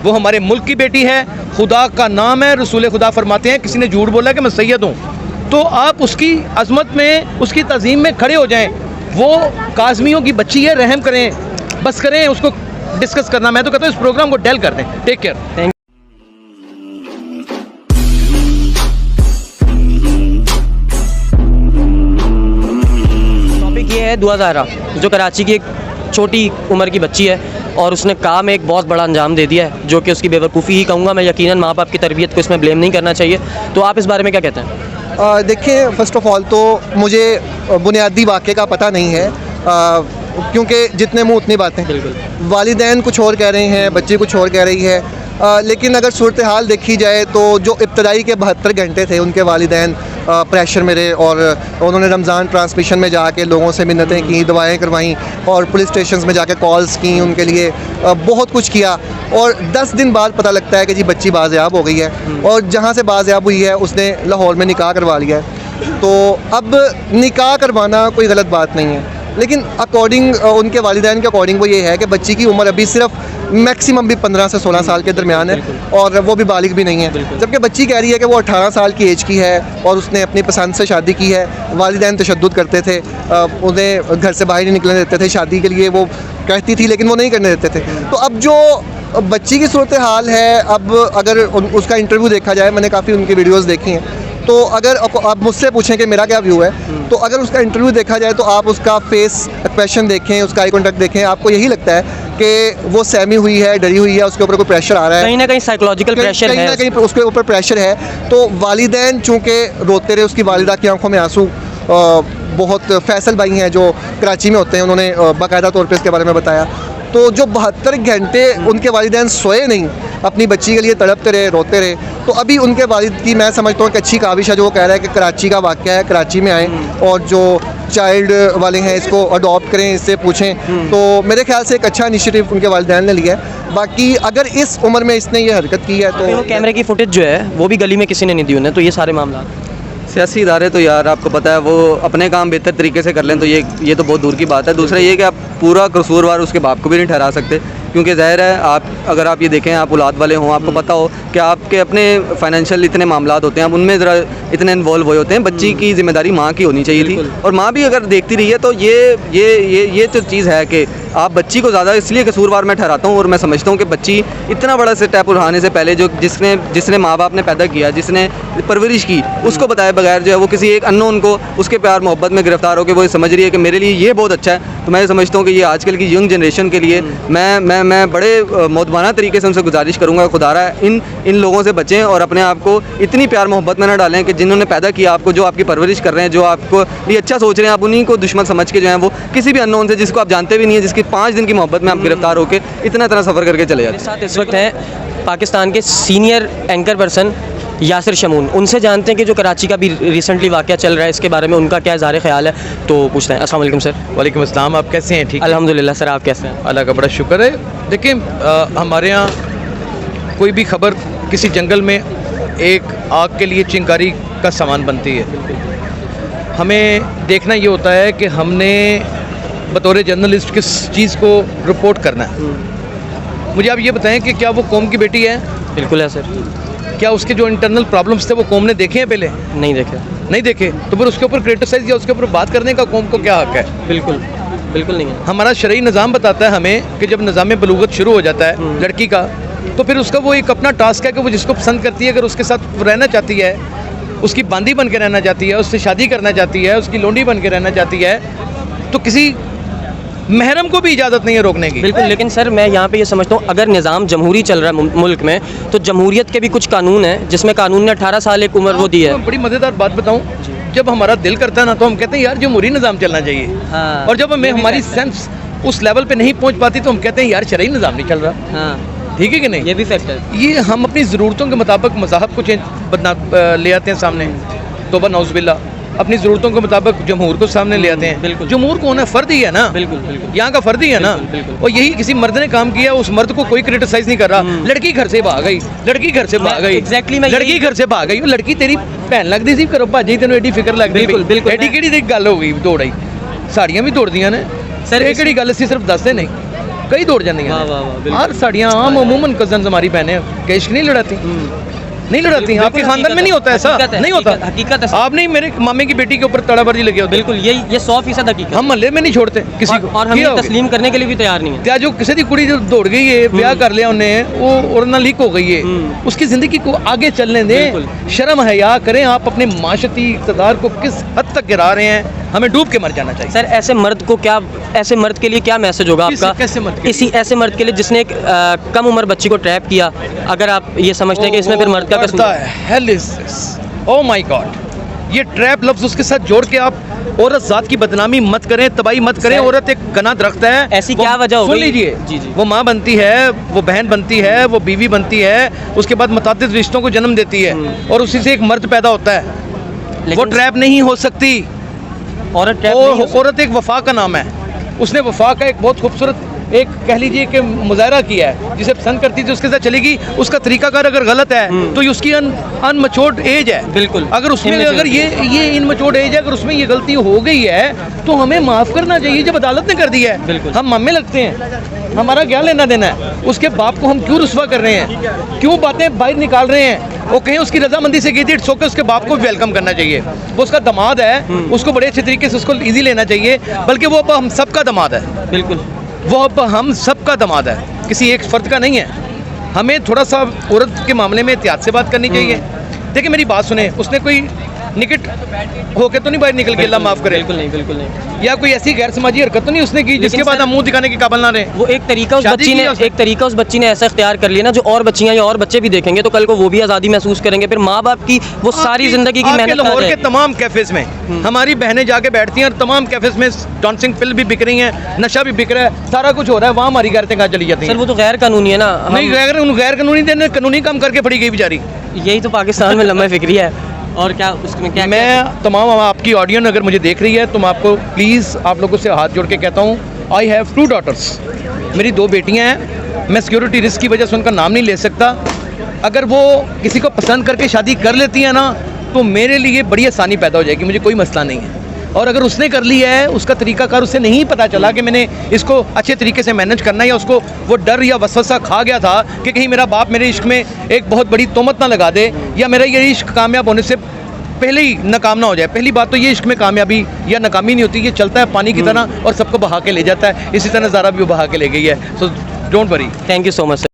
वो हमारे मुल्क की बेटी है, खुदा का नाम है, रसूल खुदा फरमाते हैं किसी ने झूठ बोला कि मैं सैयद हूँ, तो आप उसकी अजमत में, उसकी तज़ीम में खड़े हो जाएं। वो काज़मियों की बच्ची है, रहम करें, बस करें उसको डिस्कस करना। मैं तो कहता हूँ इस प्रोग्राम को डेल कर दें। Take care. टॉपिक ये है दुआ ज़हरा, जो कराची की एक छोटी उम्र की बच्ची है और उसने काम एक बहुत बड़ा अंजाम दे दिया है, जो कि उसकी बेवकूफ़ी ही कहूँगा मैं। यकीनन माँ बाप की तरबियत को इसमें ब्लेम नहीं करना चाहिए। तो आप इस बारे में क्या कहते हैं? देखिए, फ़र्स्ट ऑफ़ ऑल तो मुझे बुनियादी वाक़े का पता नहीं है, क्योंकि जितने मुँह उतनी बातें। बिल्कुल। वालिदैन कुछ और कह रहे हैं, बच्ची कुछ और कह रही है, लेकिन अगर सूरत हाल देखी जाए तो जो इब्तदाई के 72 घंटे थे उनके वालिदैन प्रेशर में रहे और उन्होंने रमज़ान ट्रांसमिशन में जाके लोगों से मिन्नतें की, दुआएं करवाईं और पुलिस स्टेशन में जाके कॉल्स की, उनके लिए बहुत कुछ किया। और 10 दिन बाद पता लगता है कि जी बच्ची बाज़याब हो गई है, और जहाँ से बाज़याब हुई है उसने लाहौर में निकाह करवा लिया है। तो अब निकाह करवाना कोई गलत बात नहीं है, लेकिन अकॉर्डिंग उनके वालिदैन के अकॉर्डिंग वो ये है कि बच्ची की उम्र अभी सिर्फ मैक्सिमम भी 15 से 16 साल के दरमियान है, और वो भी बालिग भी नहीं है। जबकि बच्ची कह रही है कि वो 18 साल की एज की है और उसने अपनी पसंद से शादी की है। वालिदैन तशद्दुद करते थे, उन्हें घर से बाहर नहीं निकलने देते थे, शादी के लिए वो कहती थी लेकिन वो नहीं करने देते थे। तो अब जो बच्ची की सूरत हाल है, अब अगर उसका इंटरव्यू देखा जाए, मैंने काफ़ी उनकी वीडियोज़ देखी हैं, तो अगर आप मुझसे पूछें कि मेरा क्या व्यू है, तो अगर उसका इंटरव्यू देखा जाए तो आप उसका फेस एक्सप्रेशन देखें, उसका आई कॉन्टैक्ट देखें, आपको यही लगता है कि वो सहमी हुई है, डरी हुई है, उसके ऊपर कोई प्रेशर आ रहा है, कहीं ना कहीं साइकोलॉजिकल प्रेशर है, कहीं ना कहीं उसके ऊपर प्रेशर है। तो वालिदैन चूँकि रोते रहे, उसकी वालिदा की आंखों में आंसू, बहुत फैसल भाई हैं जो कराची में होते हैं, उन्होंने बाकायदा तौर पर इसके बारे में बताया। तो जो 72 घंटे उनके वालिदैन सोए नहीं, अपनी बच्ची के लिए तड़पते रहे, रोते रहे। तो अभी उनके वालिद की मैं समझता हूँ कि अच्छी काविश है जो वो कह रहा है कि कराची का वाक़या है, कराची में आएँ और जो चाइल्ड वाले हैं इसको अडॉप्ट करें, इससे पूछें। तो मेरे ख्याल से एक अच्छा इनिशिएटिव उनके वालिदैन ने लिया है। बाकी अगर इस उम्र में इसने ये हरकत की है तो कैमरे की फुटेज जो है वो भी गली में किसी ने नहीं दी उन्हें। तो ये सारे मामला सियासी इदारे तो यार आपको पता है वो अपने काम बेहतर तरीके से कर लें तो ये तो बहुत दूर की बात है। दूसरा ये कि आप पूरा कसूरवार उसके बाप को भी नहीं ठहरा सकते, क्योंकि ज़ाहिर है अगर आप ये देखें, आप औलाद वाले हों, आपको पता हो कि आपके अपने फाइनेंशियल इतने मामलात होते हैं, आप उनमें ज़रा इतने इन्वॉल्व हुए होते हैं। बच्ची की जिम्मेदारी माँ की होनी चाहिए थी, और माँ भी अगर देखती रही है तो ये तो चीज़ है कि आप बच्ची को ज़्यादा इसलिए कसूरवार मैं ठहराता हूँ। और मैं समझता हूँ कि बच्ची इतना बड़ा स्टेप उठाने से पहले जो जिसने माँ बाप ने पैदा किया, जिसने परवरिश की, उसको बताए बगैर जो है वो किसी एक अननोन को उसके प्यार मोहब्बत में गिरफ्तार होकर वो समझ रही है कि मेरे लिए ये बहुत अच्छा है। तो मैं समझता हूँ कि ये आजकल की यंग जनरेशन के लिए मैं बड़े मौदवाना तरीके से उनसे गुजारिश करूँगा, खुदारा इन लोगों से बचें और अपने आप को इतनी प्यार मोहब्बत में ना डालें कि जिन्होंने पैदा किया आपको, जो आपकी परवरिश कर रहे हैं, जो आपको लिए अच्छा सोच रहे हैं, आप उन्हीं को दुश्मन समझ के जो है वो किसी भी अननोन से जिसको आप जानते भी नहीं है, जिसकी 5 दिन की मोहब्बत में आप गिरफ्तार होकर इतना सफ़र करके चले जाते हैं। साथ इस वक्त हैं पाकिस्तान के senior anchor person Yasir Shamoon. उनसे जानते हैं कि जो कराची का भी रिसेंटली वाक़या चल रहा है इसके बारे में उनका क्या ज़ाहिर ख्याल है। तो पूछते हैं। अस्सलाम वालेकुम सर। वालेकुम अस्सलाम, आप कैसे हैं? ठीक, अल्हम्दुलिल्लाह सर, आप कैसे हैं? अल्लाह का बड़ा शुक्र है। देखिए, हमारे यहाँ कोई भी खबर किसी जंगल में एक आग के लिए चिंगारी का सामान बनती है। हमें देखना ये होता है कि हमने बतौर जर्नलिस्ट किस चीज़ को रिपोर्ट करना है। मुझे आप ये बताएं कि क्या वो कौम की बेटी है? बिल्कुल है सर। क्या उसके जो इंटरनल प्रॉब्लम्स थे वो कौम ने देखे हैं? पहले नहीं देखे। नहीं देखे तो फिर उसके ऊपर क्रिटिसाइज या उसके ऊपर बात करने का कौम को क्या हक है? बिल्कुल नहीं है। हमारा शरई निज़ाम बताता है हमें कि जब निज़ाम बलूगत शुरू हो जाता है लड़की का, तो फिर उसका वो एक अपना टास्क है कि वो जिसको पसंद करती है, अगर उसके साथ रहना चाहती है, उसकी बांदी बन के रहना चाहती है, उससे शादी करना चाहती है, उसकी लोंडी बन के रहना चाहती है, तो किसी महरम को भी इजाज़त नहीं है रोकने की। बिल्कुल। लेकिन सर मैं यहाँ पे ये समझता हूँ, अगर निज़ाम जमहूरी चल रहा है मुल्क में, तो जमहूरियत के भी कुछ कानून हैं जिसमें कानून ने 18 साल एक उम्र वो दी है। बड़ी मज़ेदार बात बताऊँ, जब हमारा दिल करता है ना तो हम कहते हैं यार जमहूरी निज़ाम चलना चाहिए। हाँ। और जब हमें हमारी सेंस उस लेवल पे नहीं पहुँच पाती तो हम कहते हैं यार शरई निज़ाम नहीं चल रहा। हाँ, ठीक है कि नहीं? ये भी फैक्ट है। ये हम अपनी ज़रूरतों के मुताबिक मज़ाहब को ले आते हैं सामने, तौबा नौज़ुबिल्लाह, अपनी ज़रूरतों के मुताबिक जमहूर को सामने ले आते हैं। बिल्कुल। जमहूर कौन है? फ़र्द ही है ना। बिल्कुल। यहाँ का फ़र्द ही है ना। और यही किसी मर्द ने काम किया, उस मर्द को कोई क्रिटिसाइज नहीं कर रहा। लड़की घर से भाग गई, लड़की घर से भाग गई, एग्जैक्टली लड़की घर से भाग गई। लड़की तेरी भैन लगती सी, करो भाजी तेन एडी फिक्र लगती। बिल्कुल। एडी केड़ी गल हो गई? दौड़ आई, साड़ियाँ भी दौड़ दियाँ ने सर। ये केड़ी गल असीं सिर्फ दसदे नहीं। कई दौड़ जाती वाह, वाह, वाह, हैं बिल्कुल। हर साड़ियाँ आम अमूमन कजन हमारी बहनें के इश्क नहीं लड़ाती, नहीं लड़ाती। आपके खानदान में नहीं होता ऐसा, हकीकत है, नहीं होता। हकीकत है सर। आप नहीं, मेरे मामे की बेटी के ऊपर तड़ाबाजी लगे होते, बिल्कुल ये 100% हकीकत हम मोहल्ले में नहीं छोड़ते किसी को, और हम किया ये होगा। तस्लीम करने के लिए भी तैयार नहीं है। त्या जो किसी दी कुड़ी जो दौड़ गई है, ब्याह कर लिया उन्हें, वो और ना लीक हो गई है, उसकी ज़िंदगी को आगे चलने दें। बिल्कुल। शर्म हया करें। आप अपने माशती इक़्तिदार को किस हद तक गिरा रहे हैं, हमें डूब के मर जाना चाहिए। सर ऐसे मर्द के लिए क्या मैसेज होगा किस- आपका? कैसे मर्द के लिए? इसी ऐसे मर्द के लिए जिसने एक कम उम्र बच्ची को ट्रैप किया, अगर आप ये समझते हैं कि इसमें फिर मर्द का कसूर है? Hell is this, oh my God. ये ट्रैप लफ्ज़ उसके साथ जोड़ के आप औरत जात की बदनामी मत करें, तबाही मत करें। सर, औरत एक गना दरख्त है। ऐसी वो- क्या वजह हो सुन गई? लीजिए, जी, जी। वो माँ बनती है, वो बहन बनती है, वो बीवी बनती है, उसके बाद मुताद्दिद रिश्तों को जन्म देती है और उसी से एक मर्द पैदा होता है। वो लेकिन ट्रैप नहीं हो सकती। औरत ट्रैप नहीं हो सकती। औरत एक वफा का नाम है। उसने वफा का एक बहुत खूबसूरत एक कह लीजिए कि मुजाहरा किया है, जिसे पसंद करती थी उसके साथ चलेगी। उसका तरीकाकार अगर गलत है तो ये उसकी अनमैच्योर्ड एज है। बिल्कुल। अगर उसमें अगर ये इनमैच्योर्ड एज है, अगर उसमें ये गलती हो गई है तो हमें माफ़ करना चाहिए जब अदालत ने कर दी है। बिल्कुल। हम मामे लगते हैं, हमारा क्या लेना देना है? उसके बाप को हम क्यों रुस्वा कर रहे हैं, क्यों बातें बाहर निकाल रहे हैं? वो कहीं उसकी रजामंदी से गई थी, इट्स ओके, उसके बाप को भी वेलकम करना चाहिए। वो उसका दामाद है, उसको बड़े अच्छे तरीके से उसको ईजी लेना चाहिए। बल्कि वो अब हम सबका दामाद है, बिल्कुल। वो अब हम सबका दामाद है, किसी एक फर्द का नहीं है। हमें थोड़ा सा औरत के मामले में एहतियात से बात करनी चाहिए। देखिए मेरी बात सुने, उसने कोई निकट होके तो नहीं बाहर निकल के, अल्लाह माफ़ करे, बिल्कुल नहीं, बिल्कुल नहीं। या कोई ऐसी गैर समाजी हरकत तो नहीं उसने की जिसके बाद सर- हम मुंह दिखाने के काबिल ना रहे। वो एक तरीका उस शादी बच्ची की ने है उसने। एक तरीका उस बच्ची ने ऐसा इख्तियार कर लिया ना, जो और बच्चियां या और बच्चे भी देखेंगे तो कल को वो भी आज़ादी महसूस करेंगे। फिर माँ बाप की वो सारी ज़िंदगी की आपके मेहनत लाहौर कहाँ के जाएगी? तमाम कैफेज में हमारी बहनें जाके बैठती हैं और तमाम कैफेज में डांसिंग पिल भी बिक रही हैं, नशा भी बिक रहा है, सारा कुछ हो रहा है। वहाँ हमारी गैरतें कहाँ चली जाती सर हैं? वो तो गैर कानूनी है ना। नहीं, गैर कानूनी देने कानूनी काम करके पड़ी गई बेचारी। यही तो पाकिस्तान में लम्बा फिक्री है। और क्या उसमें क्या मैं तमाम आपकी ऑडियंस अगर मुझे देख रही है तो मैं आपको प्लीज़ आप लोगों से हाथ जोड़ के कहता हूँ, आई हैव 2 daughters, मेरी 2 बेटियाँ हैं। मैं सिक्योरिटी रिस्क की वजह से उनका नाम नहीं ले सकता। अगर वो किसी को पसंद करके शादी कर लेती हैं ना तो मेरे लिए बड़ी आसानी पैदा हो जाएगी, मुझे कोई मसला नहीं है। और अगर उसने कर लिया है, उसका तरीकाकार उसे नहीं पता चला कि मैंने इसको अच्छे तरीके से मैनेज करना है, या उसको वो डर या वसवसा खा गया था कि कहीं मेरा बाप मेरे इश्क में एक बहुत बड़ी तोहमत ना लगा दे, या मेरा ये इश्क कामयाब होने से पहले ही नाकाम ना हो जाए। पहली बात तो ये इश्क में कामयाबी या नाकामी नहीं होती, ये चलता है पानी की तरह और सबको बहा के ले जाता है। इसी तरह ज़ारा भी वो बहा के ले गई है। So don't worry. Thank you so much sir.